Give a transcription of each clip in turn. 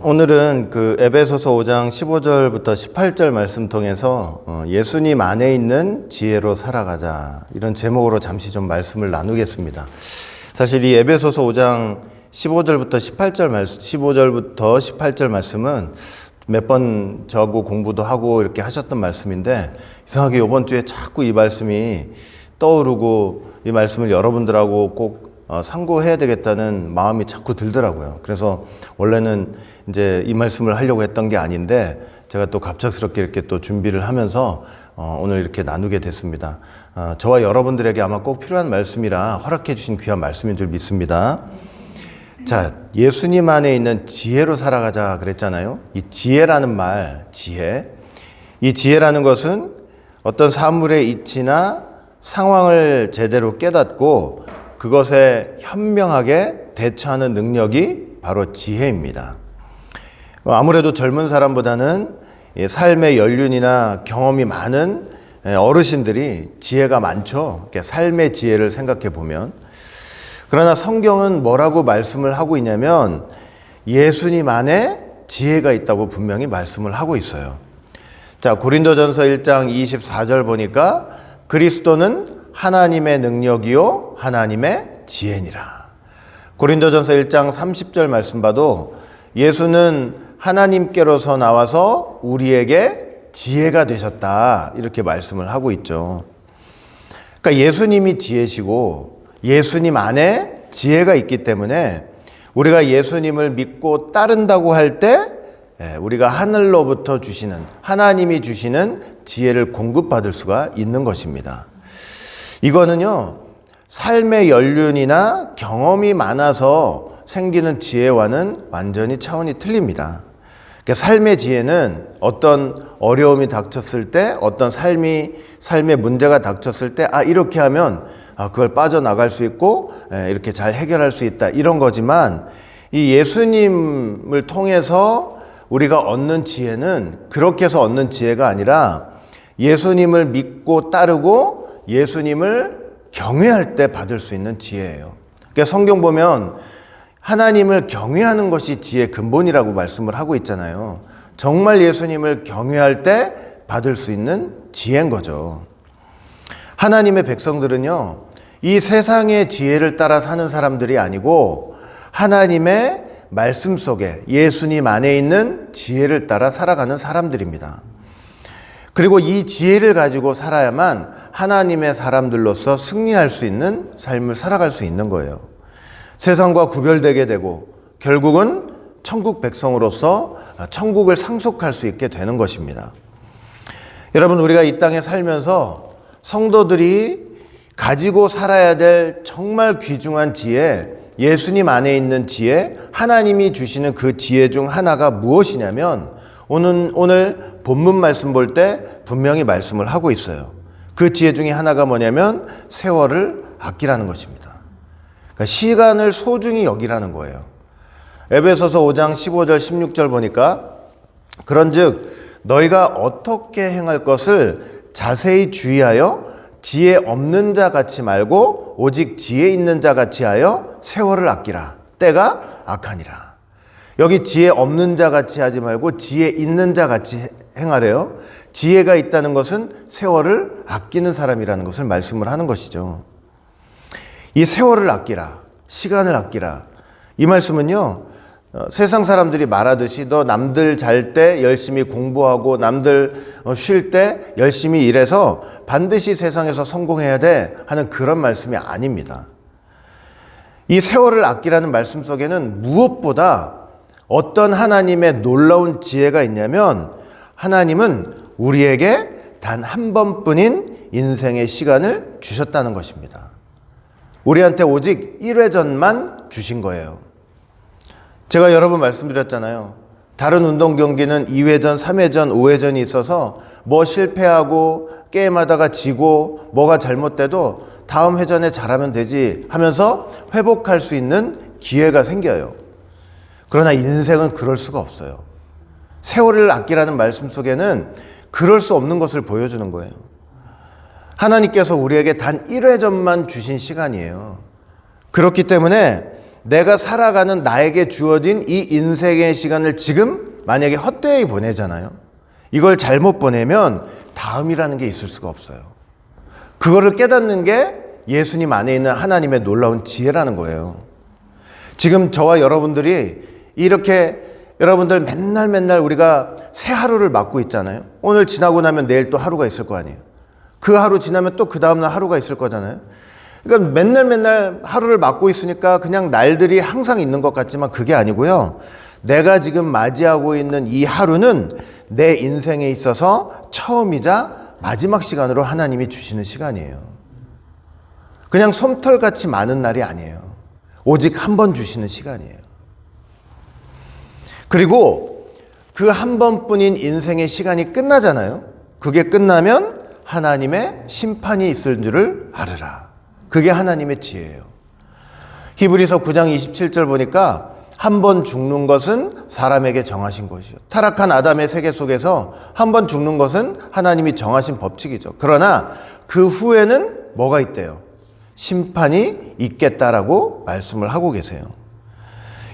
오늘은 그 에베소서 5장 15절부터 18절 말씀 통해서 예수님 안에 있는 지혜로 살아가자, 이런 제목으로 잠시 좀 말씀을 나누겠습니다. 사실 이 에베소서 5장 15절부터 18절 말씀은 몇 번 저하고 공부도 하고 이렇게 하셨던 말씀인데, 이상하게 이번 주에 자꾸 이 말씀이 떠오르고 이 말씀을 여러분들하고 꼭 상고해야 되겠다는 마음이 자꾸 들더라고요. 그래서 원래는 이제 이 말씀을 하려고 했던 게 아닌데, 제가 또 갑작스럽게 이렇게 또 준비를 하면서 오늘 이렇게 나누게 됐습니다. 저와 여러분들에게 아마 꼭 필요한 말씀이라 허락해 주신 귀한 말씀인 줄 믿습니다. 자, 예수님 안에 있는 지혜로 살아가자 그랬잖아요. 이 지혜라는 말, 이 지혜라는 것은 어떤 사물의 이치나 상황을 제대로 깨닫고 그것에 현명하게 대처하는 능력이 바로 지혜입니다. 아무래도 젊은 사람보다는 삶의 연륜이나 경험이 많은 어르신들이 지혜가 많죠. 삶의 지혜를 생각해 보면. 그러나 성경은 뭐라고 말씀을 하고 있냐면, 예수님 안에 지혜가 있다고 분명히 말씀을 하고 있어요. 자, 고린도전서 1장 24절 보니까 그리스도는 하나님의 능력이요 하나님의 지혜니라. 고린도전서 1장 30절 말씀 봐도 예수는 하나님께로서 나와서 우리에게 지혜가 되셨다, 이렇게 말씀을 하고 있죠. 그러니까 예수님이 지혜시고 예수님 안에 지혜가 있기 때문에 우리가 예수님을 믿고 따른다고 할 때 우리가 하늘로부터 주시는, 하나님이 주시는 지혜를 공급받을 수가 있는 것입니다. 이거는요, 삶의 연륜이나 경험이 많아서 생기는 지혜와는 완전히 차원이 틀립니다. 그러니까 삶의 지혜는 어떤 어려움이 닥쳤을 때, 어떤 삶의 문제가 닥쳤을 때, 이렇게 하면 그걸 빠져나갈 수 있고 이렇게 잘 해결할 수 있다, 이런 거지만, 이 예수님을 통해서 우리가 얻는 지혜는 그렇게 해서 얻는 지혜가 아니라 예수님을 믿고 따르고 예수님을 경외할 때 받을 수 있는 지혜예요. 그러니까 성경 보면 하나님을 경외하는 것이 지혜의 근본이라고 말씀을 하고 있잖아요. 정말 예수님을 경외할 때 받을 수 있는 지혜인 거죠. 하나님의 백성들은요, 이 세상의 지혜를 따라 사는 사람들이 아니고 하나님의 말씀 속에 예수님 안에 있는 지혜를 따라 살아가는 사람들입니다. 그리고 이 지혜를 가지고 살아야만 하나님의 사람들로서 승리할 수 있는 삶을 살아갈 수 있는 거예요. 세상과 구별되게 되고 결국은 천국 백성으로서 천국을 상속할 수 있게 되는 것입니다. 여러분, 우리가 이 땅에 살면서 성도들이 가지고 살아야 될 정말 귀중한 지혜, 예수님 안에 있는 지혜, 하나님이 주시는 그 지혜 중 하나가 무엇이냐면, 오늘 본문 말씀 볼 때 분명히 말씀을 하고 있어요. 그 지혜 중에 하나가 뭐냐면 세월을 아끼라는 것입니다. 그러니까 시간을 소중히 여기라는 거예요. 에베소서 5장 15절 16절 보니까, 그런즉 너희가 어떻게 행할 것을 자세히 주의하여 지혜 없는 자 같이 말고 오직 지혜 있는 자 같이 하여 세월을 아끼라. 때가 악하니라. 여기 지혜 없는 자 같이 하지 말고 지혜 있는 자 같이 행하래요. 지혜가 있다는 것은 세월을 아끼는 사람이라는 것을 말씀을 하는 것이죠. 이 세월을 아끼라, 시간을 아끼라, 이 말씀은요, 세상 사람들이 말하듯이 너 남들 잘 때 열심히 공부하고 남들 쉴 때 열심히 일해서 반드시 세상에서 성공해야 돼 하는 그런 말씀이 아닙니다. 이 세월을 아끼라는 말씀 속에는 무엇보다 어떤 하나님의 놀라운 지혜가 있냐면, 하나님은 우리에게 단 한 번뿐인 인생의 시간을 주셨다는 것입니다. 우리한테 오직 1회전만 주신 거예요. 제가 여러 번 말씀드렸잖아요. 다른 운동 경기는 2회전, 3회전, 5회전이 있어서 뭐 실패하고 게임하다가 지고 뭐가 잘못돼도 다음 회전에 잘하면 되지 하면서 회복할 수 있는 기회가 생겨요. 그러나 인생은 그럴 수가 없어요. 세월을 아끼라는 말씀 속에는 그럴 수 없는 것을 보여주는 거예요. 하나님께서 우리에게 단 1회전만 주신 시간이에요. 그렇기 때문에 내가 살아가는 나에게 주어진 이 인생의 시간을 지금 만약에 헛되이 보내잖아요. 이걸 잘못 보내면 다음이라는 게 있을 수가 없어요. 그거를 깨닫는 게 예수님 안에 있는 하나님의 놀라운 지혜라는 거예요. 지금 저와 여러분들이 이렇게 여러분들 맨날 우리가 새 하루를 맞고 있잖아요. 오늘 지나고 나면 내일 또 하루가 있을 거 아니에요. 그 하루 지나면 또 그 다음날 하루가 있을 거잖아요. 그러니까 맨날 하루를 맞고 있으니까 그냥 날들이 항상 있는 것 같지만 그게 아니고요. 내가 지금 맞이하고 있는 이 하루는 내 인생에 있어서 처음이자 마지막 시간으로 하나님이 주시는 시간이에요. 그냥 솜털같이 많은 날이 아니에요. 오직 한 번 주시는 시간이에요. 그리고 그 한 번뿐인 인생의 시간이 끝나잖아요. 그게 끝나면 하나님의 심판이 있을 줄을 알으라. 그게 하나님의 지혜예요. 히브리서 9장 27절 보니까 한 번 죽는 것은 사람에게 정하신 것이요. 타락한 아담의 세계 속에서 한 번 죽는 것은 하나님이 정하신 법칙이죠. 그러나 그 후에는 뭐가 있대요? 심판이 있겠다라고 말씀을 하고 계세요.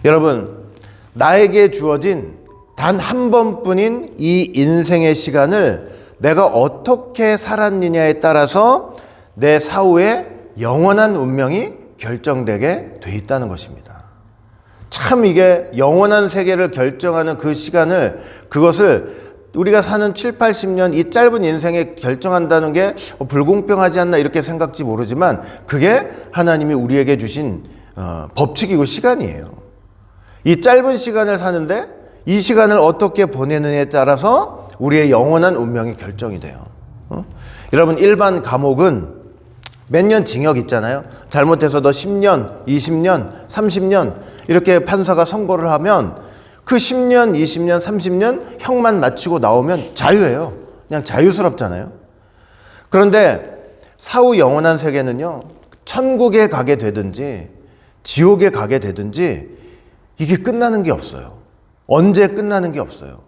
여러분, 나에게 주어진 단 한 번뿐인 이 인생의 시간을 내가 어떻게 살았느냐에 따라서 내 사후에 영원한 운명이 결정되게 돼 있다는 것입니다. 참 이게 영원한 세계를 결정하는 그 시간을, 그것을 우리가 사는 7, 80년 이 짧은 인생에 결정한다는 게 불공평하지 않나 이렇게 생각지 모르지만 그게 하나님이 우리에게 주신 법칙이고 시간이에요. 이 짧은 시간을 사는데 이 시간을 어떻게 보내느냐에 따라서 우리의 영원한 운명이 결정이 돼요. 여러분, 일반 감옥은 몇 년 징역 있잖아요. 잘못해서 너 10년, 20년, 30년 이렇게 판사가 선고를 하면 그 10년, 20년, 30년 형만 마치고 나오면 자유예요. 그냥 자유스럽잖아요. 그런데 사후 영원한 세계는요, 천국에 가게 되든지 지옥에 가게 되든지 이게 끝나는 게 없어요. 언제 끝나는 게 없어요.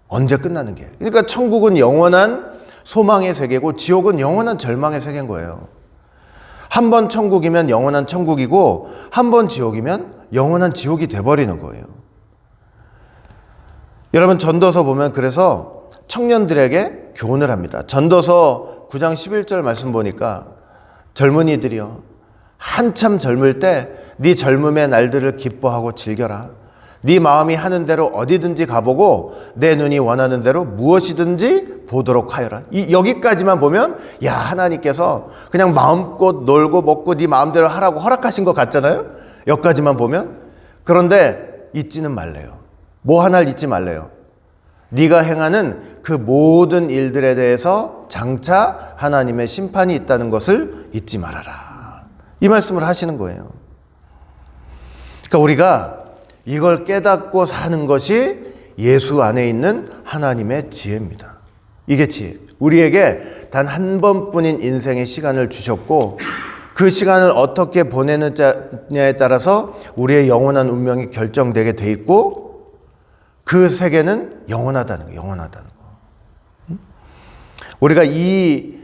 언제 끝나는 게. 그러니까 천국은 영원한 소망의 세계고 지옥은 영원한 절망의 세계인 거예요. 한 번 천국이면 영원한 천국이고 한 번 지옥이면 영원한 지옥이 돼버리는 거예요. 여러분, 전도서 보면 그래서 청년들에게 교훈을 합니다. 전도서 9장 11절 말씀 보니까 젊은이들이여, 한참 젊을 때 네 젊음의 날들을 기뻐하고 즐겨라. 네 마음이 하는 대로 어디든지 가보고 내 눈이 원하는 대로 무엇이든지 보도록 하여라. 여기까지만 보면 야, 하나님께서 그냥 마음껏 놀고 먹고 네 마음대로 하라고 허락하신 것 같잖아요. 여기까지만 보면. 그런데 잊지는 말래요. 뭐 하나를 잊지 말래요. 네가 행하는 그 모든 일들에 대해서 장차 하나님의 심판이 있다는 것을 잊지 말아라. 이 말씀을 하시는 거예요. 그러니까 우리가 이걸 깨닫고 사는 것이 예수 안에 있는 하나님의 지혜입니다. 이게 지혜. 우리에게 단 한 번뿐인 인생의 시간을 주셨고 그 시간을 어떻게 보내느냐에 따라서 우리의 영원한 운명이 결정되게 돼 있고 그 세계는 영원하다는 거, 영원하다는 거. 우리가 이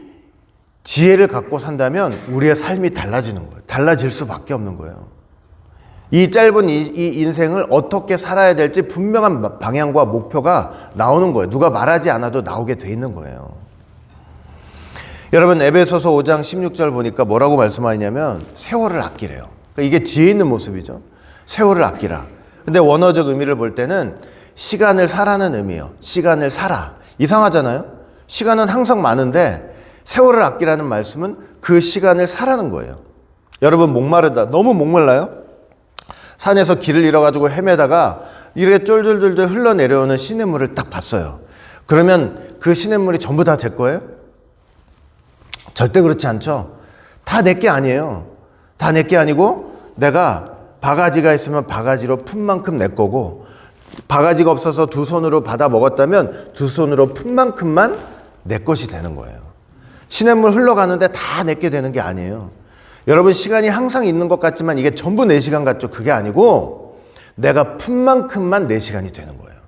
지혜를 갖고 산다면 우리의 삶이 달라지는 거예요. 달라질 수밖에 없는 거예요. 이 짧은 이 인생을 어떻게 살아야 될지 분명한 방향과 목표가 나오는 거예요. 누가 말하지 않아도 나오게 돼 있는 거예요. 여러분, 에베소서 5장 16절 보니까 뭐라고 말씀하냐면 세월을 아끼래요. 그러니까 이게 지혜 있는 모습이죠. 세월을 아끼라. 근데 원어적 의미를 볼 때는 시간을 사라는 의미예요. 시간을 사라. 이상하잖아요. 시간은 항상 많은데 세월을 아끼라는 말씀은 그 시간을 사라는 거예요. 여러분, 목마르다. 너무 목말라요? 산에서 길을 잃어가지고 헤매다가 이렇게 쫄쫄쫄쫄 흘러내려오는 시냇물을 딱 봤어요. 그러면 그 시냇물이 전부 다 제 거예요? 절대 그렇지 않죠. 다 내 게 아니에요. 다 내 게 아니고 내가 바가지가 있으면 바가지로 푼 만큼 내 거고 바가지가 없어서 두 손으로 받아 먹었다면 두 손으로 푼 만큼만 내 것이 되는 거예요. 시냇물 흘러가는데 다 내게 되는 게 아니에요. 여러분, 시간이 항상 있는 것 같지만 이게 전부 내 시간 같죠? 그게 아니고 내가 푼 만큼만 내 시간이 되는 거예요.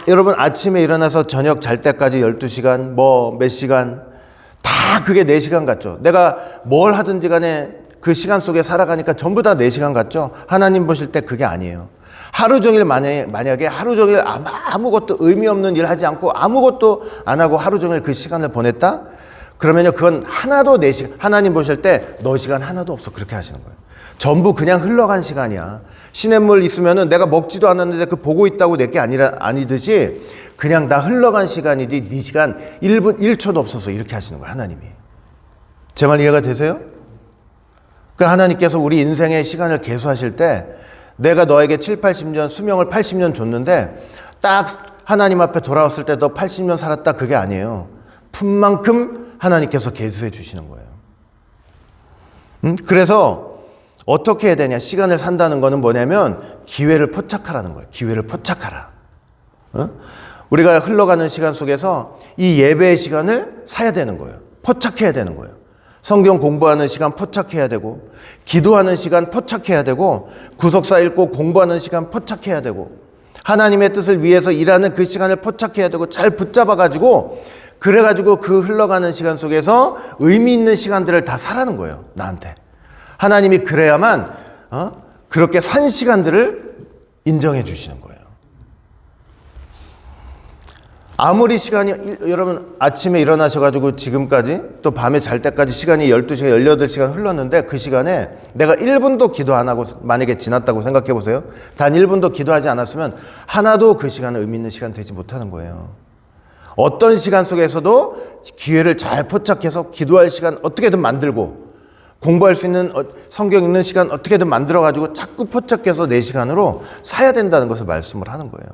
여러분, 아침에 일어나서 저녁 잘 때까지 12시간 몇 시간 다 그게 내 시간 같죠. 내가 뭘 하든지 간에 그 시간 속에 살아가니까 전부 다 내 시간 같죠. 하나님 보실 때 그게 아니에요. 하루 종일 만약에 하루 종일 아무것도 의미 없는 일 하지 않고 아무것도 안 하고 하루 종일 그 시간을 보냈다? 그러면요, 그건 하나도 내 시간, 하나님 보실 때 너 시간 하나도 없어. 그렇게 하시는 거예요. 전부 그냥 흘러간 시간이야. 시냇물 있으면은 내가 먹지도 않았는데 그 보고 있다고 내게 아니듯이 그냥 다 흘러간 시간이지 네 시간 1분 1초도 없어서 이렇게 하시는 거예요. 하나님이. 제 말 이해가 되세요? 그러니까 하나님께서 우리 인생의 시간을 계수하실 때 내가 너에게 7, 80년 수명을 80년 줬는데 딱 하나님 앞에 돌아왔을 때 너 80년 살았다 그게 아니에요. 품만큼 하나님께서 계수해 주시는 거예요. 그래서 어떻게 해야 되냐? 시간을 산다는 거는 뭐냐면 기회를 포착하라는 거예요. 기회를 포착하라. 우리가 흘러가는 시간 속에서 이 예배의 시간을 사야 되는 거예요. 포착해야 되는 거예요. 성경 공부하는 시간 포착해야 되고, 기도하는 시간 포착해야 되고, 구속사 읽고 공부하는 시간 포착해야 되고, 하나님의 뜻을 위해서 일하는 그 시간을 포착해야 되고, 잘 붙잡아가지고, 그래가지고 그 흘러가는 시간 속에서 의미 있는 시간들을 다 사라는 거예요. 나한테. 하나님이 그래야만 그렇게 산 시간들을 인정해 주시는 거예요. 아무리 시간이, 여러분 아침에 일어나셔가지고 지금까지 또 밤에 잘 때까지 시간이 12시간, 18시간 흘렀는데 그 시간에 내가 1분도 기도 안 하고 만약에 지났다고 생각해 보세요. 단 1분도 기도하지 않았으면 하나도 그 시간은 의미 있는 시간 되지 못하는 거예요. 어떤 시간 속에서도 기회를 잘 포착해서 기도할 시간 어떻게든 만들고 공부할 수 있는 성경 읽는 시간 어떻게든 만들어가지고 자꾸 포착해서 내 시간으로 사야 된다는 것을 말씀을 하는 거예요.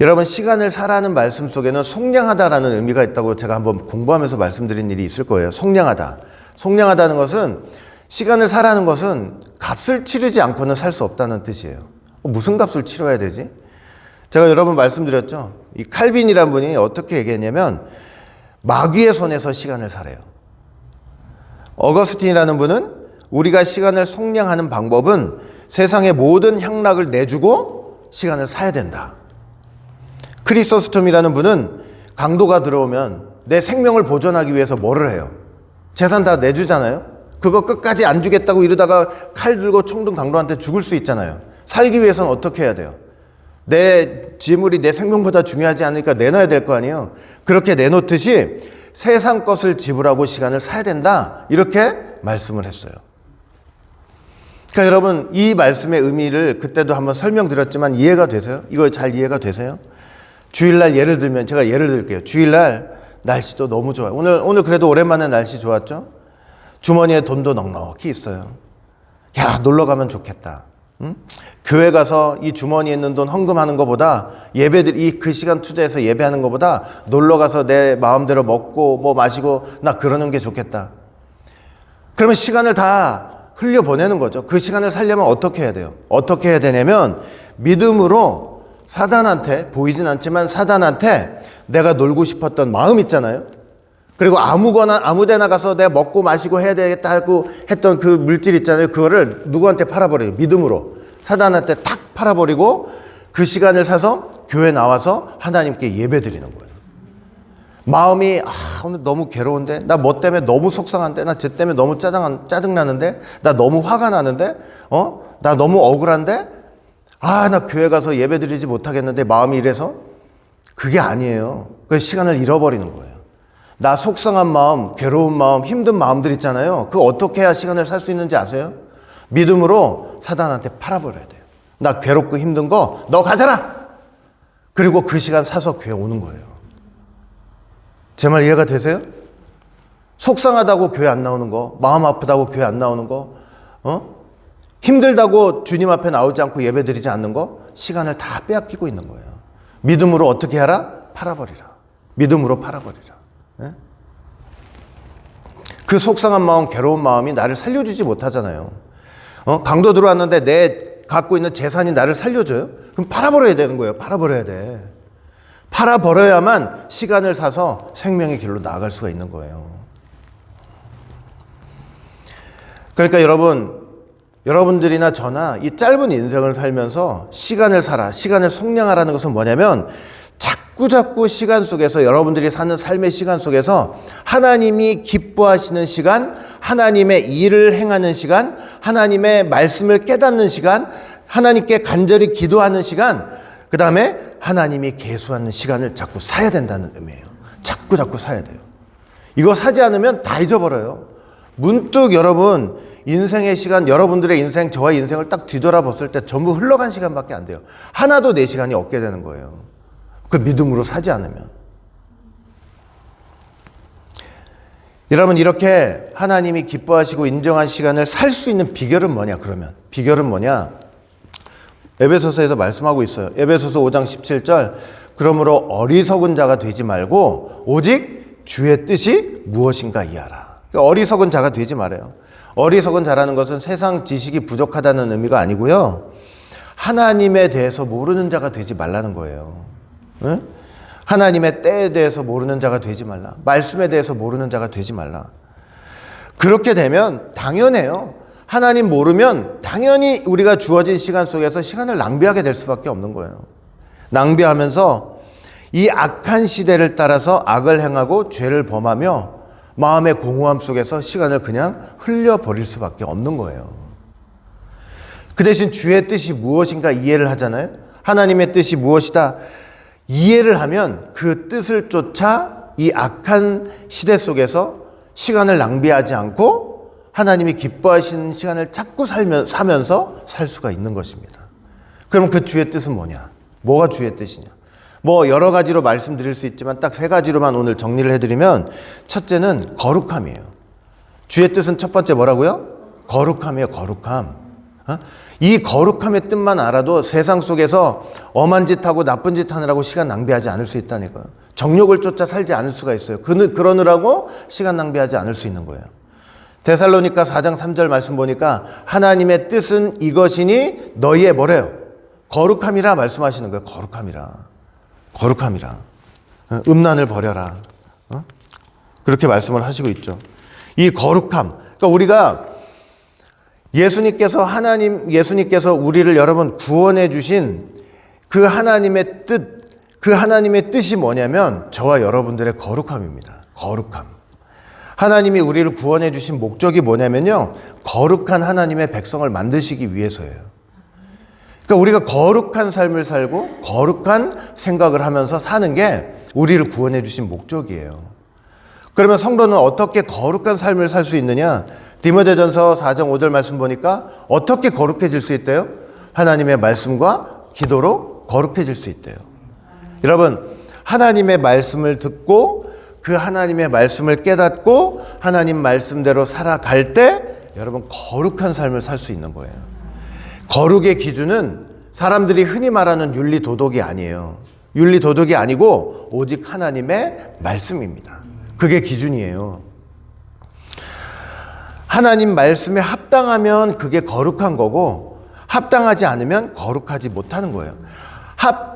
여러분, 시간을 사라는 말씀 속에는 속량하다라는 의미가 있다고 제가 한번 공부하면서 말씀드린 일이 있을 거예요. 속량하다. 속량하다는 것은, 시간을 사라는 것은 값을 치르지 않고는 살 수 없다는 뜻이에요. 무슨 값을 치러야 되지? 제가 여러분 말씀드렸죠. 이 칼빈이라는 분이 어떻게 얘기했냐면 마귀의 손에서 시간을 사래요. 어거스틴이라는 분은 우리가 시간을 속량하는 방법은 세상의 모든 향락을 내주고 시간을 사야 된다. 크리소스톰이라는 분은 강도가 들어오면 내 생명을 보존하기 위해서 뭐를 해요? 재산 다 내주잖아요. 그거 끝까지 안 주겠다고 이러다가 칼 들고 총 든 강도한테 죽을 수 있잖아요. 살기 위해서는 어떻게 해야 돼요? 내 지물이 내 생명보다 중요하지 않으니까 내놔야 될 거 아니에요. 그렇게 내놓듯이 세상 것을 지불하고 시간을 사야 된다. 이렇게 말씀을 했어요. 그러니까 여러분, 이 말씀의 의미를 그때도 한번 설명드렸지만 이해가 되세요? 이거 잘 이해가 되세요? 주일날 예를 들면, 제가 예를 들게요. 주일날 날씨도 너무 좋아요. 오늘 그래도 오랜만에 날씨 좋았죠? 주머니에 돈도 넉넉히 있어요. 야, 놀러 가면 좋겠다. 응? 교회 가서 이 주머니에 있는 돈 헌금하는 것보다 그 시간 투자해서 예배하는 것보다 놀러 가서 내 마음대로 먹고 뭐 마시고 나 그러는 게 좋겠다. 그러면 시간을 다 흘려보내는 거죠. 그 시간을 살려면 어떻게 해야 돼요? 어떻게 해야 되냐면 믿음으로 사단한테, 보이진 않지만 사단한테 내가 놀고 싶었던 마음 있잖아요. 그리고 아무 데나 가서 내가 먹고 마시고 해야 되겠다 하고 했던 그 물질 있잖아요. 그거를 누구한테 팔아버려요? 믿음으로. 사단한테 탁 팔아버리고 그 시간을 사서 교회 나와서 하나님께 예배 드리는 거예요. 마음이 오늘 너무 괴로운데, 나 뭐 때문에 너무 속상한데, 나 쟤 때문에 너무 짜증나는데, 나 너무 화가 나는데, 나 너무 억울한데, 나 교회 가서 예배 드리지 못하겠는데 마음이 이래서. 그게 아니에요. 그 시간을 잃어버리는 거예요. 나 속상한 마음, 괴로운 마음, 힘든 마음들 있잖아요. 그거 어떻게 해야 시간을 살 수 있는지 아세요? 믿음으로 사단한테 팔아버려야 돼요. 나 괴롭고 힘든 거 너 가져라. 그리고 그 시간 사서 교회 오는 거예요. 제 말 이해가 되세요? 속상하다고 교회 안 나오는 거, 마음 아프다고 교회 안 나오는 거, 힘들다고 주님 앞에 나오지 않고 예배 드리지 않는 거, 시간을 다 빼앗기고 있는 거예요. 믿음으로 어떻게 하라? 팔아버리라. 믿음으로 팔아버리라. 네? 그 속상한 마음, 괴로운 마음이 나를 살려주지 못하잖아요. 강도 들어왔는데 내 갖고 있는 재산이 나를 살려줘요? 그럼 팔아버려야 되는 거예요. 팔아버려야 돼. 팔아버려야만 시간을 사서 생명의 길로 나아갈 수가 있는 거예요. 그러니까 여러분들이나 저나 이 짧은 인생을 살면서 시간을 사라, 시간을 속량하라는 것은 뭐냐면 자꾸 시간 속에서, 여러분들이 사는 삶의 시간 속에서 하나님이 기뻐하시는 시간, 하나님의 일을 행하는 시간, 하나님의 말씀을 깨닫는 시간, 하나님께 간절히 기도하는 시간, 그 다음에 하나님이 계수하는 시간을 자꾸 사야 된다는 의미예요. 자꾸 사야 돼요. 이거 사지 않으면 다 잊어버려요. 문득 여러분 인생의 시간, 여러분들의 인생, 저의 인생을 딱 뒤돌아봤을 때 전부 흘러간 시간밖에 안 돼요. 하나도 내 시간이 없게 되는 거예요. 그 믿음으로 사지 않으면. 여러분, 이렇게 하나님이 기뻐하시고 인정한 시간을 살 수 있는 비결은 뭐냐, 그러면. 비결은 뭐냐? 에베소서에서 말씀하고 있어요. 에베소서 5장 17절. 그러므로 어리석은 자가 되지 말고 오직 주의 뜻이 무엇인가 이해하라. 어리석은 자가 되지 말아요. 어리석은 자라는 것은 세상 지식이 부족하다는 의미가 아니고요. 하나님에 대해서 모르는 자가 되지 말라는 거예요. 네? 하나님의 때에 대해서 모르는 자가 되지 말라. 말씀에 대해서 모르는 자가 되지 말라. 그렇게 되면 당연해요. 하나님 모르면 당연히 우리가 주어진 시간 속에서 시간을 낭비하게 될 수밖에 없는 거예요. 낭비하면서 이 악한 시대를 따라서 악을 행하고 죄를 범하며 마음의 공허함 속에서 시간을 그냥 흘려버릴 수밖에 없는 거예요. 그 대신 주의 뜻이 무엇인가 이해를 하잖아요. 하나님의 뜻이 무엇이다 이해를 하면 그 뜻을 쫓아 이 악한 시대 속에서 시간을 낭비하지 않고 하나님이 기뻐하시는 시간을 자꾸 사면서 살 수가 있는 것입니다. 그럼 그 주의 뜻은 뭐냐? 뭐가 주의 뜻이냐? 뭐 여러 가지로 말씀드릴 수 있지만 딱 세 가지로만 오늘 정리를 해드리면, 첫째는 거룩함이에요. 주의 뜻은 첫 번째 뭐라고요? 거룩함이에요. 거룩함. 이 거룩함의 뜻만 알아도 세상 속에서 엄한 짓 하고 나쁜 짓 하느라고 시간 낭비하지 않을 수 있다니까요. 정욕을 쫓아 살지 않을 수가 있어요. 그러느라고 시간 낭비하지 않을 수 있는 거예요. 데살로니가 4장 3절 말씀 보니까 하나님의 뜻은 이것이니 너희의 뭐래요? 거룩함이라 말씀하시는 거예요. 거룩함이라. 음란을 버려라. 그렇게 말씀을 하시고 있죠. 이 거룩함. 그러니까 우리가 예수님께서 우리를 여러분 구원해 주신 그 하나님의 뜻이 뭐냐면 저와 여러분들의 거룩함입니다. 거룩함. 하나님이 우리를 구원해 주신 목적이 뭐냐면요. 거룩한 하나님의 백성을 만드시기 위해서예요. 그러니까 우리가 거룩한 삶을 살고 거룩한 생각을 하면서 사는 게 우리를 구원해 주신 목적이에요. 그러면 성도는 어떻게 거룩한 삶을 살 수 있느냐? 디모데전서 4장 5절 말씀 보니까 어떻게 거룩해질 수 있대요? 하나님의 말씀과 기도로 거룩해질 수 있대요. 여러분, 하나님의 말씀을 듣고 그 하나님의 말씀을 깨닫고 하나님 말씀대로 살아갈 때 여러분 거룩한 삶을 살 수 있는 거예요. 거룩의 기준은 사람들이 흔히 말하는 윤리 도덕이 아니에요. 윤리 도덕이 아니고 오직 하나님의 말씀입니다. 그게 기준이에요. 하나님 말씀에 합당하면 그게 거룩한 거고 합당하지 않으면 거룩하지 못하는 거예요.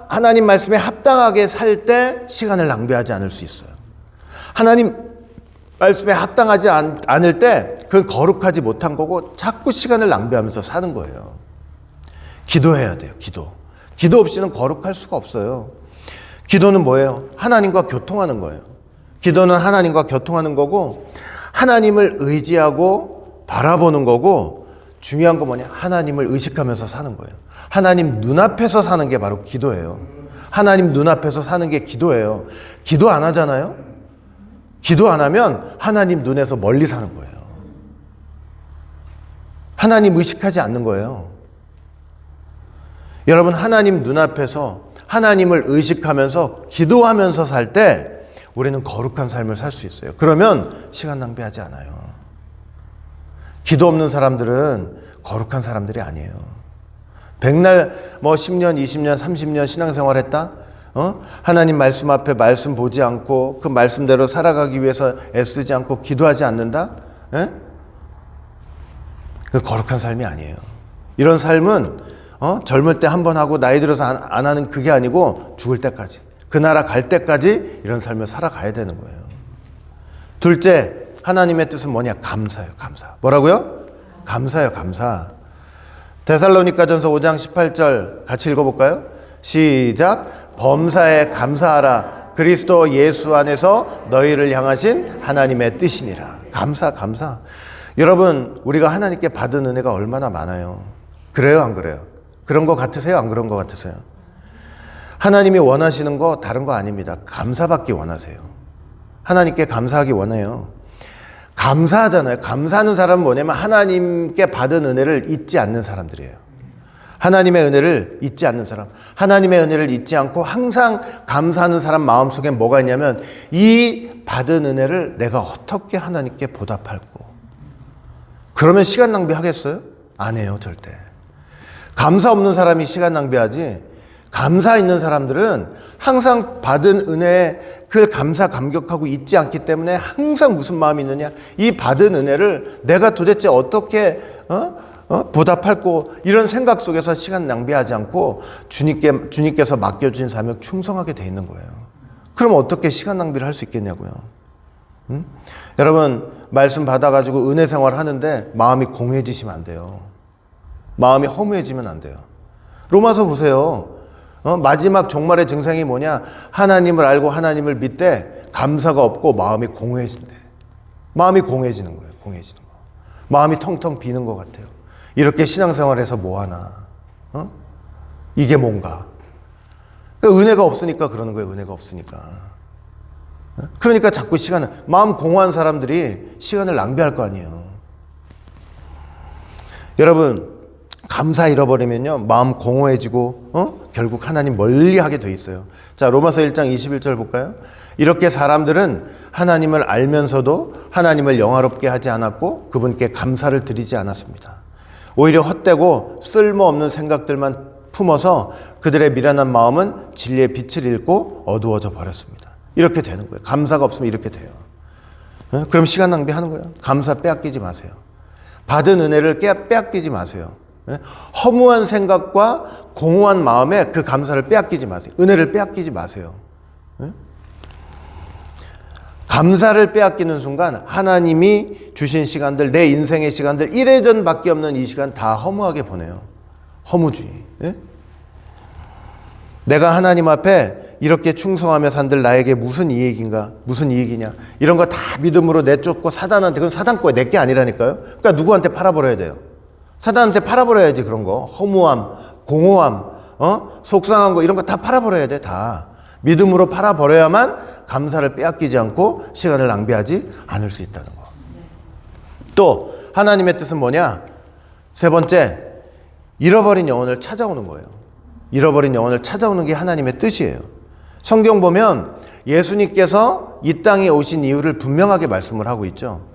하나님 말씀에 합당하게 살 때 시간을 낭비하지 않을 수 있어요. 하나님 말씀에 합당하지 않을 때 그건 거룩하지 못한 거고 자꾸 시간을 낭비하면서 사는 거예요. 기도해야 돼요. 기도 없이는 거룩할 수가 없어요. 기도는 뭐예요? 하나님과 교통하는 거예요. 기도는 하나님과 교통하는 거고 하나님을 의지하고 바라보는 거고 중요한 거 뭐냐? 하나님을 의식하면서 사는 거예요. 하나님 눈앞에서 사는 게 바로 기도예요. 하나님 눈앞에서 사는 게 기도예요. 기도 안 하잖아요? 기도 안 하면 하나님 눈에서 멀리 사는 거예요. 하나님 의식하지 않는 거예요. 여러분, 하나님 눈앞에서 하나님을 의식하면서 기도하면서 살 때 우리는 거룩한 삶을 살 수 있어요. 그러면 시간 낭비하지 않아요. 기도 없는 사람들은 거룩한 사람들이 아니에요. 백날 10년, 20년, 30년 신앙생활 했다? 하나님 말씀 앞에 말씀 보지 않고 그 말씀대로 살아가기 위해서 애쓰지 않고 기도하지 않는다? 그 거룩한 삶이 아니에요. 이런 삶은 젊을 때 한 번 하고 나이 들어서 안 하는 그게 아니고 죽을 때까지, 그 나라 갈 때까지 이런 삶을 살아가야 되는 거예요. 둘째, 하나님의 뜻은 뭐냐? 감사예요. 감사. 뭐라고요? 감사예요. 감사. 데살로니가전서 5장 18절 같이 읽어볼까요? 시작. 범사에 감사하라. 그리스도 예수 안에서 너희를 향하신 하나님의 뜻이니라. 감사. 여러분, 우리가 하나님께 받은 은혜가 얼마나 많아요. 그래요, 안 그래요? 그런 거 같으세요? 안 그런 거 같으세요? 하나님이 원하시는 거 다른 거 아닙니다. 감사받기 원하세요. 하나님께 감사하기 원해요. 감사하잖아요. 감사하는 사람은 뭐냐면 하나님께 받은 은혜를 잊지 않는 사람들이에요. 하나님의 은혜를 잊지 않는 사람, 하나님의 은혜를 잊지 않고 항상 감사하는 사람 마음속에 뭐가 있냐면 이 받은 은혜를 내가 어떻게 하나님께 보답할고. 그러면 시간 낭비하겠어요? 안 해요, 절대. 감사 없는 사람이 시간 낭비하지, 감사 있는 사람들은 항상 받은 은혜에 그 감사 감격하고 잊지 않기 때문에 항상 무슨 마음이 있느냐, 이 받은 은혜를 내가 도대체 어떻게 보답할고, 이런 생각 속에서 시간 낭비하지 않고 주님께서 맡겨주신 사명 충성하게 돼 있는 거예요. 그럼 어떻게 시간 낭비를 할 수 있겠냐고요. 여러분, 말씀 받아가지고 은혜 생활 하는데 마음이 공허해지시면 안 돼요. 마음이 허무해지면 안 돼요. 로마서 보세요. 마지막 종말의 증상이 뭐냐? 하나님을 알고 하나님을 믿되 감사가 없고 마음이 공허해진대. 마음이 공허해지는 거예요. 공허해지는 거. 마음이 텅텅 비는 것 같아요. 이렇게 신앙생활에서 뭐하나? 이게 뭔가? 그러니까 은혜가 없으니까 그러는 거예요. 은혜가 없으니까. 그러니까 자꾸 마음 공허한 사람들이 시간을 낭비할 거 아니에요. 여러분, 감사 잃어버리면요, 마음 공허해지고 결국 하나님 멀리하게 돼 있어요. 자, 로마서 1장 21절 볼까요? 이렇게 사람들은 하나님을 알면서도 하나님을 영화롭게 하지 않았고 그분께 감사를 드리지 않았습니다. 오히려 헛되고 쓸모없는 생각들만 품어서 그들의 미련한 마음은 진리의 빛을 잃고 어두워져 버렸습니다. 이렇게 되는 거예요. 감사가 없으면 이렇게 돼요. 그럼 시간 낭비하는 거예요. 감사 빼앗기지 마세요. 받은 은혜를 빼앗기지 마세요. 허무한 생각과 공허한 마음에 그 감사를 빼앗기지 마세요. 은혜를 빼앗기지 마세요. 감사를 빼앗기는 순간 하나님이 주신 시간들, 내 인생의 시간들, 1회전밖에 없는 이 시간 다 허무하게 보내요. 허무주의. 내가 하나님 앞에 이렇게 충성하며 산들 나에게 무슨 이익인가? 무슨 이익이냐? 이런 거 다 믿음으로 내쫓고 사단한테, 그건 사단 거예요. 내 게 아니라니까요. 그러니까 누구한테 팔아버려야 돼요. 사단한테 팔아버려야지. 그런 거 허무함, 공허함, 속상한 거 이런 거 다 팔아버려야 돼. 다 믿음으로 팔아버려야만 감사를 빼앗기지 않고 시간을 낭비하지 않을 수 있다는 거. 또 하나님의 뜻은 뭐냐? 세 번째, 잃어버린 영혼을 찾아오는 거예요. 잃어버린 영혼을 찾아오는 게 하나님의 뜻이에요. 성경 보면 예수님께서 이 땅에 오신 이유를 분명하게 말씀을 하고 있죠.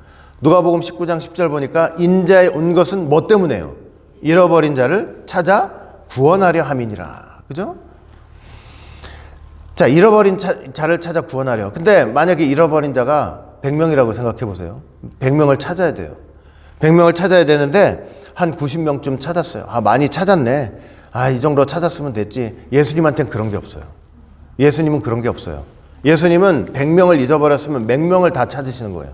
누가복음 19장 10절 보니까 인자에 온 것은 뭐 때문에요? 잃어버린 자를 찾아 구원하려 함이니라. 그죠? 자, 잃어버린 자를 찾아 구원하려. 근데 만약에 잃어버린 자가 100명이라고 생각해 보세요. 100명을 찾아야 돼요. 100명을 찾아야 되는데 한 90명쯤 찾았어요. 아, 많이 찾았네. 아, 이 정도 찾았으면 됐지. 예수님한테는 그런 게 없어요. 예수님은 그런 게 없어요. 예수님은 100명을 잊어버렸으면 100명을 다 찾으시는 거예요.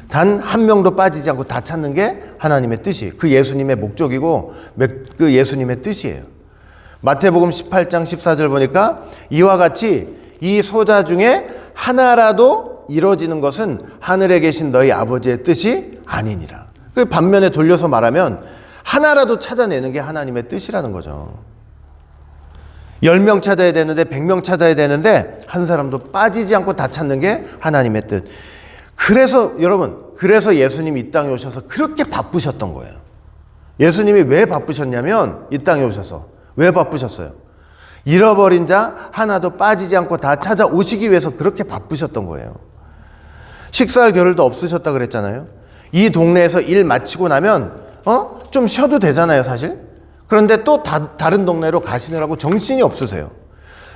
단 한 명도 빠지지 않고 다 찾는 게 하나님의 뜻이, 그 예수님의 목적이고 그 예수님의 뜻이에요. 마태복음 18장 14절 보니까 이와 같이 이 소자 중에 하나라도 이루어지는 것은 하늘에 계신 너희 아버지의 뜻이 아니니라. 그 반면에 돌려서 말하면 하나라도 찾아내는 게 하나님의 뜻이라는 거죠. 10명 찾아야 되는데 100명 찾아야 되는데 한 사람도 빠지지 않고 다 찾는 게 하나님의 뜻. 그래서 여러분, 그래서 예수님이 이 땅에 오셔서 그렇게 바쁘셨던 거예요. 예수님이 왜 바쁘셨냐면 이 땅에 오셔서 왜 바쁘셨어요? 잃어버린 자 하나도 빠지지 않고 다 찾아오시기 위해서 그렇게 바쁘셨던 거예요. 식사할 겨를도 없으셨다 그랬잖아요. 이 동네에서 일 마치고 나면 좀 쉬어도 되잖아요, 사실. 그런데 또 다른 동네로 가시느라고 정신이 없으세요.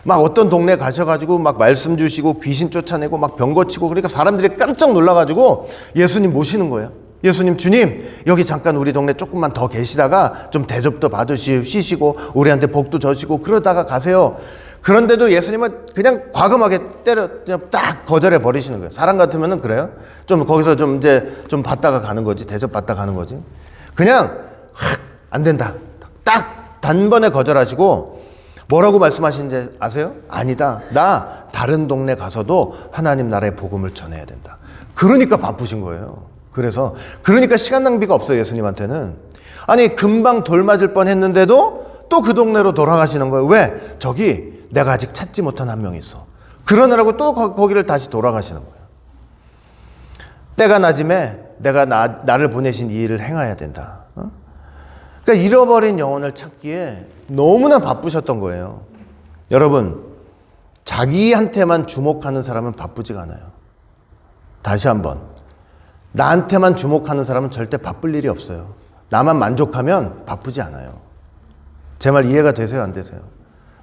막 어떤 동네 가셔가지고 막 말씀 주시고 귀신 쫓아내고 막 병 고치고, 그러니까 사람들이 깜짝 놀라가지고 예수님 모시는 거예요. 예수님, 주님, 여기 잠깐 우리 동네 조금만 더 계시다가 좀 대접도 받으시고 쉬시고 우리한테 복도 저시고 그러다가 가세요. 그런데도 예수님은 그냥 과감하게 그냥 딱 거절해 버리시는 거예요. 사람 같으면은 그래요. 좀 거기서 좀 이제 좀 받다가 가는 거지, 대접 받다 가는 거지. 그냥 안 된다. 딱 단번에 거절하시고 뭐라고 말씀하시는지 아세요? 아니다. 나 다른 동네 가서도 하나님 나라의 복음을 전해야 된다. 그러니까 바쁘신 거예요. 그러니까 시간 낭비가 없어요, 예수님한테는. 아니, 금방 돌 맞을 뻔 했는데도 또 그 동네로 돌아가시는 거예요. 왜? 저기 내가 아직 찾지 못한 한 명 있어. 그러느라고 또 거기를 다시 돌아가시는 거예요. 때가 낮음에 내가 나를 보내신 이 일을 행해야 된다. 그러니까 잃어버린 영혼을 찾기에 너무나 바쁘셨던 거예요. 여러분, 자기한테만 주목하는 사람은 바쁘지가 않아요. 다시 한번, 나한테만 주목하는 사람은 절대 바쁠 일이 없어요. 나만 만족하면 바쁘지 않아요. 제 말 이해가 되세요, 안 되세요?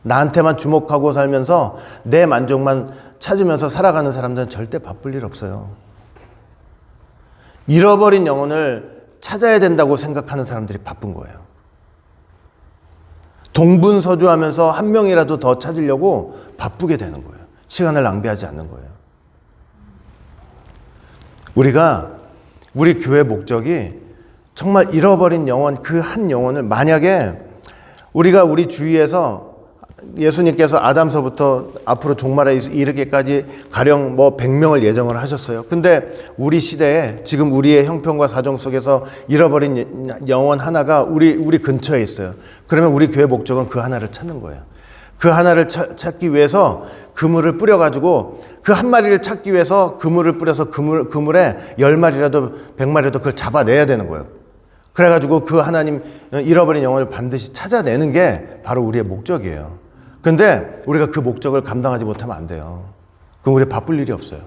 나한테만 주목하고 살면서 내 만족만 찾으면서 살아가는 사람들은 절대 바쁠 일 없어요. 잃어버린 영혼을 찾아야 된다고 생각하는 사람들이 바쁜 거예요. 동분서주하면서 한 명이라도 더 찾으려고 바쁘게 되는 거예요. 시간을 낭비하지 않는 거예요. 우리 교회 목적이 정말 잃어버린 영혼, 그 한 영혼을, 만약에 우리 주위에서 예수님께서 아담서부터 앞으로 종말에 이르기까지 가령 100명을 예정을 하셨어요. 근데 우리 시대에 지금 우리의 형편과 사정 속에서 잃어버린 영혼 하나가 우리 근처에 있어요. 그러면 우리 교회 목적은 그 하나를 찾는 거예요. 그 하나를 찾기 위해서 그물을 뿌려가지고 그 한 마리를 찾기 위해서 그물을 뿌려서 그물에 10마리라도 100마리라도 그걸 잡아내야 되는 거예요. 그래가지고 그 하나님 잃어버린 영혼을 반드시 찾아내는 게 바로 우리의 목적이에요. 근데 우리가 그 목적을 감당하지 못하면 안 돼요. 그럼 우리 바쁠 일이 없어요.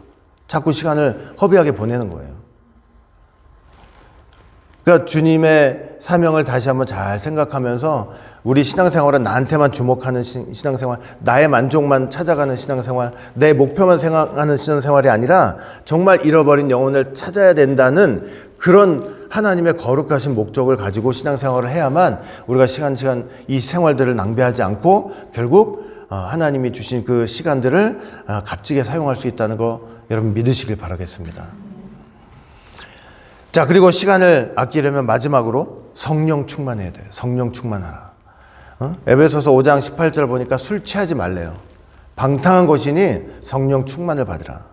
자꾸 시간을 허비하게 보내는 거예요. 그러니까 주님의 사명을 다시 한번 잘 생각하면서 우리 신앙생활은 나한테만 주목하는 신앙생활, 나의 만족만 찾아가는 신앙생활, 내 목표만 생각하는 신앙생활이 아니라 정말 잃어버린 영혼을 찾아야 된다는 그런 하나님의 거룩하신 목적을 가지고 신앙생활을 해야만 우리가 시간 이 생활들을 낭비하지 않고 결국 하나님이 주신 그 시간들을 값지게 사용할 수 있다는 거 여러분 믿으시길 바라겠습니다. 자, 그리고 시간을 아끼려면 마지막으로 성령 충만해야 돼요. 성령 충만하라. 에베소서 5장 18절 보니까 술 취하지 말래요. 방탕한 것이니 성령 충만을 받으라.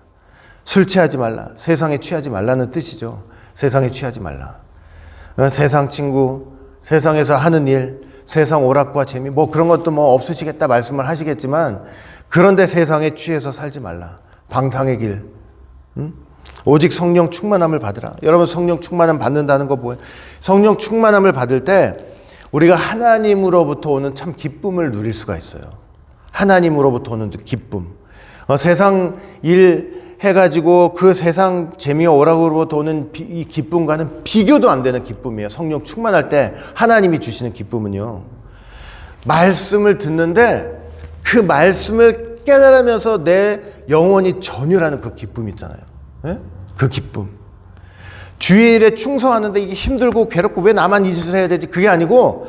술 취하지 말라. 세상에 취하지 말라는 뜻이죠. 세상에 취하지 말라. 세상 친구, 세상에서 하는 일, 세상 오락과 재미, 그런 것도 없으시겠다 말씀을 하시겠지만, 그런데 세상에 취해서 살지 말라. 방탕의 길. 오직 성령 충만함을 받으라. 여러분, 성령 충만함 받는다는 거 뭐예요? 성령 충만함을 받을 때 우리가 하나님으로부터 오는 참 기쁨을 누릴 수가 있어요. 하나님으로부터 오는 기쁨. 세상 일 해가지고 그 세상 재미와 오락으로부터 오는 이 기쁨과는 비교도 안 되는 기쁨이에요. 성령 충만할 때 하나님이 주시는 기쁨은요. 말씀을 듣는데 그 말씀을 깨달으면서 내 영혼이 전율하는 그 기쁨 있잖아요. 네? 그 기쁨. 주의 일에 충성하는데 이게 힘들고 괴롭고 왜 나만 이 짓을 해야 되지? 그게 아니고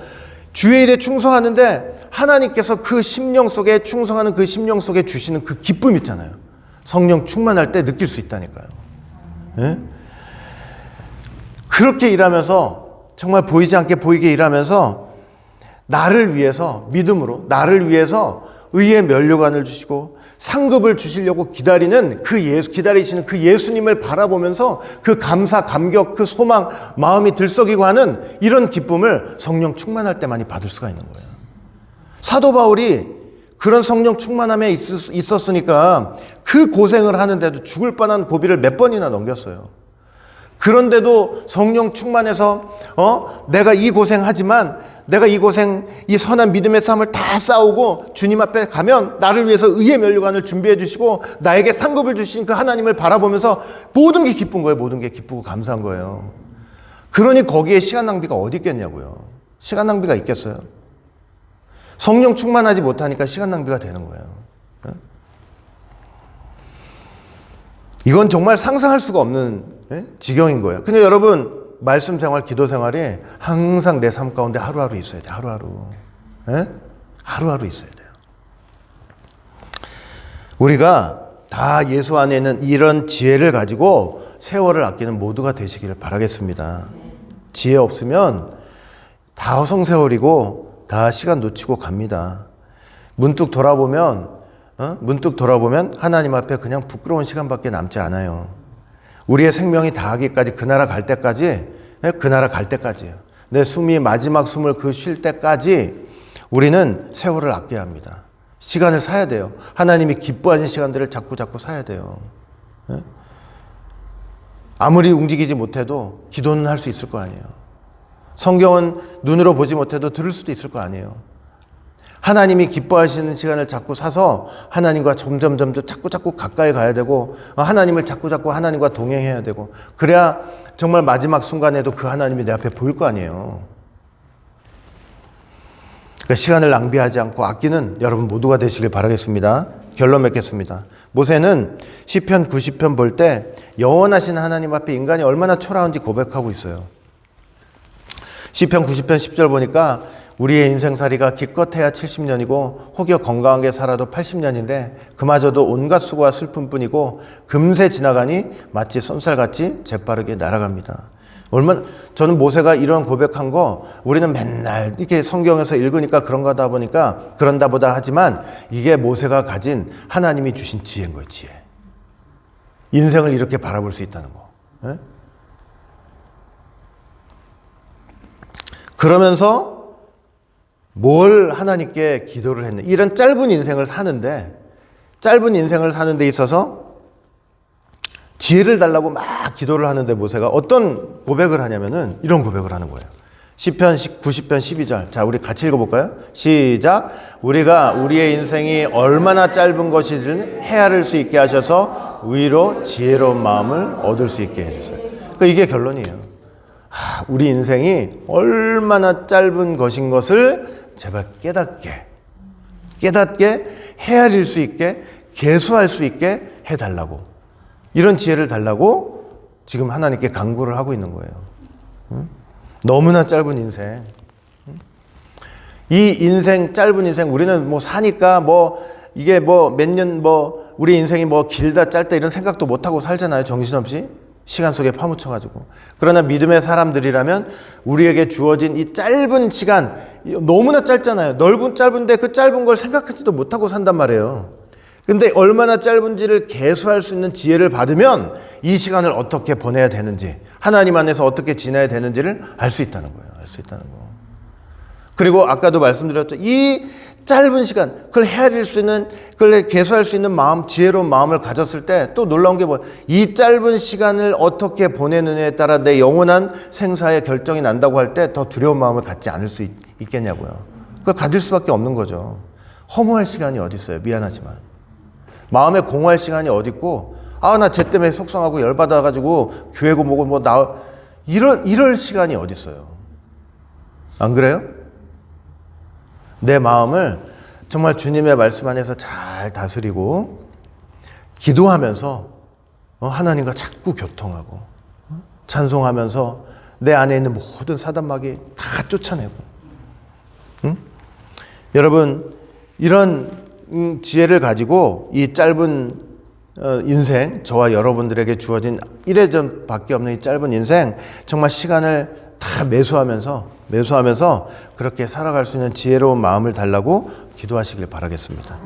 주의 일에 충성하는데 하나님께서 그 심령 속에 충성하는 그 심령 속에 주시는 그 기쁨 있잖아요. 성령 충만할 때 느낄 수 있다니까요. 네? 그렇게 일하면서 정말 보이지 않게 보이게 일하면서 나를 위해서 믿음으로 나를 위해서 의의 면류관을 주시고 상급을 주시려고 기다리시는 그 예수님을 바라보면서 그 감사, 감격, 그 소망, 마음이 들썩이고 하는 이런 기쁨을 성령 충만할 때 많이 받을 수가 있는 거예요. 사도 바울이 그런 성령 충만함에 있었으니까 그 고생을 하는데도 죽을 뻔한 고비를 몇 번이나 넘겼어요. 그런데도 성령 충만해서 내가 이 고생하지만 내가 이 선한 믿음의 싸움을 다 싸우고 주님 앞에 가면 나를 위해서 의의 면류관을 준비해 주시고 나에게 상급을 주신 그 하나님을 바라보면서 모든 게 기쁜 거예요. 모든 게 기쁘고 감사한 거예요. 그러니 거기에 시간 낭비가 어디 있겠냐고요. 시간 낭비가 있겠어요? 성령 충만하지 못하니까 시간 낭비가 되는 거예요. 이건 정말 상상할 수가 없는 지경인 거예요. 근데 여러분, 말씀 생활, 기도 생활이 항상 내 삶 가운데 하루하루 있어야 돼요. 하루하루 있어야 돼요. 우리가 다 예수 안에 있는 이런 지혜를 가지고 세월을 아끼는 모두가 되시기를 바라겠습니다. 지혜 없으면 다 허송세월이고 다 시간 놓치고 갑니다. 문득 돌아보면 하나님 앞에 그냥 부끄러운 시간밖에 남지 않아요. 우리의 생명이 다하기까지 그 나라 갈 때까지예요. 내 숨이 마지막 숨을 쉴 때까지 우리는 세월을 아껴야 합니다. 시간을 사야 돼요. 하나님이 기뻐하는 시간들을 자꾸 사야 돼요. 아무리 움직이지 못해도 기도는 할 수 있을 거 아니에요. 성경은 눈으로 보지 못해도 들을 수도 있을 거 아니에요. 하나님이 기뻐하시는 시간을 자꾸 사서 하나님과 점점 자꾸 가까이 가야 되고, 하나님을 자꾸 하나님과 동행해야 되고, 그래야 정말 마지막 순간에도 그 하나님이 내 앞에 보일 거 아니에요. 그러니까 시간을 낭비하지 않고 아끼는 여러분 모두가 되시길 바라겠습니다. 결론 맺겠습니다. 모세는 시편 90편 볼 때 영원하신 하나님 앞에 인간이 얼마나 초라한지 고백하고 있어요. 시편 90편 10절 보니까 우리의 인생살이가 기껏해야 70년이고 혹여 건강하게 살아도 80년인데 그마저도 온갖 수고와 슬픔뿐이고 금세 지나가니 마치 쏜살같이 재빠르게 날아갑니다. 저는 모세가 이런 고백한 거 우리는 맨날 이렇게 성경에서 읽으니까 그런가 보니까 그런다 보다 하지만 이게 모세가 가진 하나님이 주신 지혜인 거예요. 지혜. 인생을 이렇게 바라볼 수 있다는 거. 네? 그러면서 뭘 하나님께 기도를 했냐. 이런 짧은 인생을 사는데 있어서 지혜를 달라고 막 기도를 하는데 모세가 어떤 고백을 하냐면은 이런 고백을 하는 거예요. 시편 90편 12절. 자, 우리 같이 읽어볼까요? 시작. 우리가 우리의 인생이 얼마나 짧은 것이든 헤아릴 수 있게 하셔서 의로 지혜로운 마음을 얻을 수 있게 해주세요. 그러니까 이게 결론이에요. 우리 인생이 얼마나 짧은 것인 것을 제발 깨닫게 헤아릴 수 있게 계수할 수 있게 해달라고, 이런 지혜를 달라고 지금 하나님께 간구를 하고 있는 거예요. 너무나 짧은 인생. 이 인생, 짧은 인생, 우리는 사니까 이게 몇 년 우리 인생이 길다 짧다 이런 생각도 못하고 살잖아요. 정신없이. 시간 속에 파묻혀가지고. 그러나 믿음의 사람들이라면 우리에게 주어진 이 짧은 시간, 너무나 짧잖아요. 짧은데 그 짧은 걸 생각하지도 못하고 산단 말이에요. 근데 얼마나 짧은지를 계수할 수 있는 지혜를 받으면 이 시간을 어떻게 보내야 되는지, 하나님 안에서 어떻게 지내야 되는지를 알 수 있다는 거예요. 그리고 아까도 말씀드렸죠. 이 짧은 시간, 그걸 헤아릴 수 있는, 그걸 계수할 수 있는 마음, 지혜로운 마음을 가졌을 때 또 놀라운 게 이 짧은 시간을 어떻게 보내느냐에 따라 내 영원한 생사의 결정이 난다고 할 때 더 두려운 마음을 갖지 않을 수 있겠냐고요. 그걸 가질 수밖에 없는 거죠. 허무할 시간이 어디 있어요. 미안하지만. 마음에 공허할 시간이 어디 있고, 나 쟤 때문에 속상하고 열받아가지고 교회고 뭐고 이럴 시간이 어디 있어요. 안 그래요? 내 마음을 정말 주님의 말씀 안에서 잘 다스리고 기도하면서 하나님과 자꾸 교통하고 찬송하면서 내 안에 있는 모든 사단마귀 다 쫓아내고. 여러분, 이런 지혜를 가지고 이 짧은 인생, 저와 여러분들에게 주어진 1회전밖에 없는 이 짧은 인생, 정말 시간을 다 매수하면서 그렇게 살아갈 수 있는 지혜로운 마음을 달라고 기도하시길 바라겠습니다.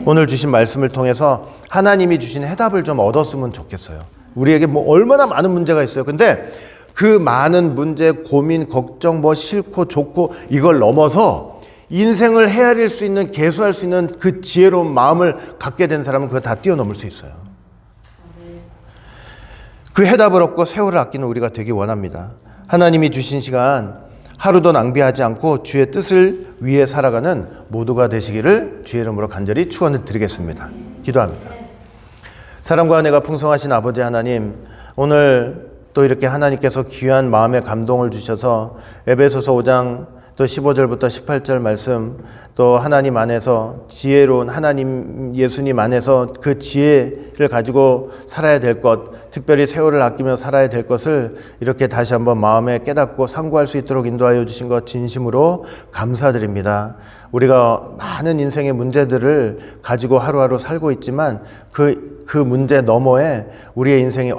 오늘 주신 말씀을 통해서 하나님이 주신 해답을 좀 얻었으면 좋겠어요. 우리에게 얼마나 많은 문제가 있어요. 근데 그 많은 문제, 고민, 걱정, 싫고 좋고 이걸 넘어서 인생을 헤아릴 수 있는, 계수할 수 있는 그 지혜로운 마음을 갖게 된 사람은 그거 다 뛰어넘을 수 있어요. 그 해답을 얻고 세월을 아끼는 우리가 되기 원합니다. 하나님이 주신 시간 하루도 낭비하지 않고 주의 뜻을 위해 살아가는 모두가 되시기를 주의 이름으로 간절히 축원을 드리겠습니다. 기도합니다. 사랑과 은혜가 풍성하신 아버지 하나님, 오늘 또 이렇게 하나님께서 귀한 마음의 감동을 주셔서 에베소서 5장 또 15절부터 18절 말씀, 또 하나님 안에서 지혜로운 하나님 예수님 안에서 그 지혜를 가지고 살아야 될 것, 특별히 세월을 아끼며 살아야 될 것을 이렇게 다시 한번 마음에 깨닫고 상고할 수 있도록 인도하여 주신 것 진심으로 감사드립니다. 우리가 많은 인생의 문제들을 가지고 하루하루 살고 있지만 그 문제 너머에 우리의 인생이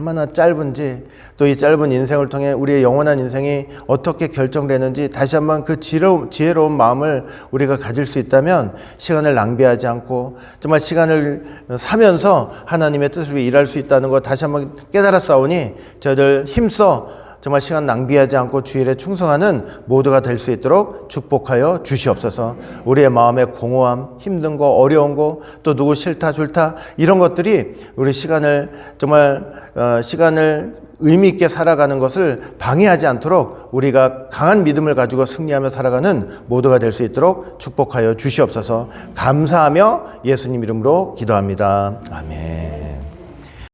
얼마나 짧은지, 또 이 짧은 인생을 통해 우리의 영원한 인생이 어떻게 결정되는지 다시 한번 그 지혜로운 마음을 우리가 가질 수 있다면 시간을 낭비하지 않고 정말 시간을 사면서 하나님의 뜻을 위해 일할 수 있다는 것 다시 한번 깨달았사오니 저희들 힘써 정말 시간 낭비하지 않고 주일에 충성하는 모두가 될 수 있도록 축복하여 주시옵소서. 우리의 마음의 공허함, 힘든 거, 어려운 거, 또 누구 싫다 좋다 이런 것들이 우리 시간을 정말 시간을 의미 있게 살아가는 것을 방해하지 않도록 우리가 강한 믿음을 가지고 승리하며 살아가는 모두가 될 수 있도록 축복하여 주시옵소서. 감사하며 예수님 이름으로 기도합니다. 아멘.